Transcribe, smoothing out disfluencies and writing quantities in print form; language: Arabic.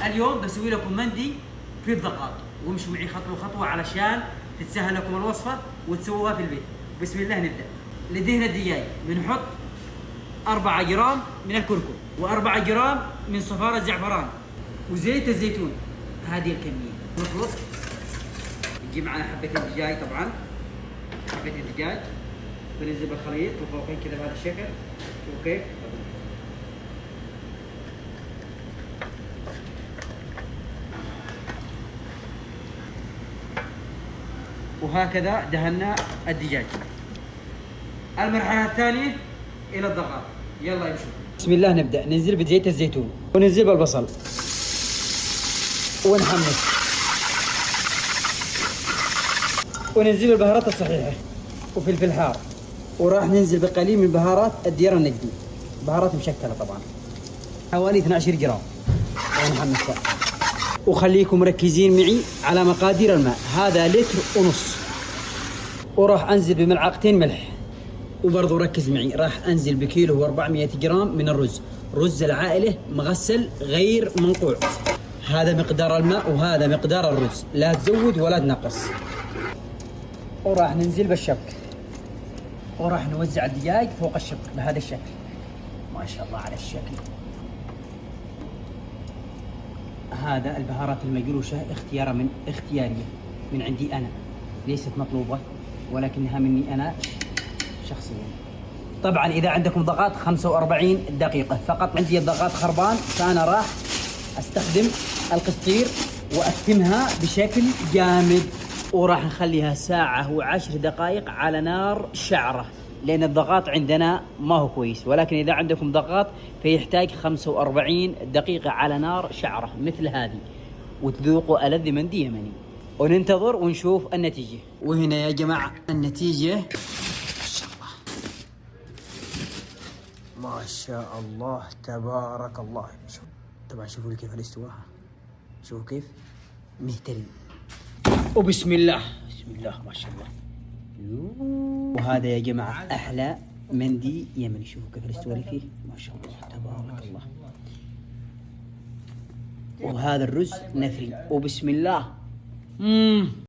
اليوم بسوي لكم مندي في الضغط، وامشوا معي خطوه خطوه علشان تتسهل لكم الوصفه وتسووها في البيت. بسم الله نبدا. لدهن الدجاج بنحط 4 جرام من الكركم، و4 جرام من صفار الزعفران، وزيت الزيتون. هذه الكميه. نخلط. نجيب معنا حبتين دجاج، طبعا حبتين دجاج بننزل بالخليط وفوقين كذا بهذا الشكل. اوكي. وهكذا دهنا الدجاج. المرحلة الثانية إلى الضغط. يلا يمشوا. بسم الله نبدأ. ننزل بزيت الزيتون، وننزل بالبصل، ونحمص، وننزل بالبهارات الصحيحة، وفلفل حار، وراح ننزل بقليل من بهارات الديار النجدي، بهارات مشكلة طبعا، حوالي 12 جرام، ونحمصها. وخليكم مركزين معي على مقادير الماء، هذا لتر ونص. وراح انزل بملعقتين ملح. وبرضو ركز معي، راح انزل بكيلو و400 جرام من الرز، رز العائلة مغسل غير منقوع. هذا مقدار الماء وهذا مقدار الرز، لا تزود ولا تنقص. وراح ننزل بالشبك، وراح نوزع الدجاج فوق الشبك بهذا الشكل. ما شاء الله على الشكل. هذا البهارات المجروشة اختيارية من عندي أنا، ليست مطلوبة ولكنها مني أنا شخصيا. طبعا إذا عندكم ضغط 45 دقيقة فقط، عندي الضغط خربان، فأنا راح أستخدم القسطير وأكتمها بشكل جامد، وراح نخليها ساعة و10 دقائق على نار شعرة، لأن الضغط عندنا ما هو كويس. ولكن إذا عندكم ضغط فيحتاج 45 دقيقة على نار شعرة مثل هذه، وتذوقوا ألذ مندي يمني. وننتظر ونشوف النتيجة. وهنا يا جماعة النتيجة. ما شاء الله تبارك الله. طبعا شوفوا لي كيف الاستواء، شوفوا كيف مهتري. وبسم الله، بسم الله ما شاء الله. وهذا يا جماعة أحلى مندي يمني. شوفوا كيف الاستواء فيه، ما شاء الله تبارك الله. وهذا الرز نثري، وبسم الله.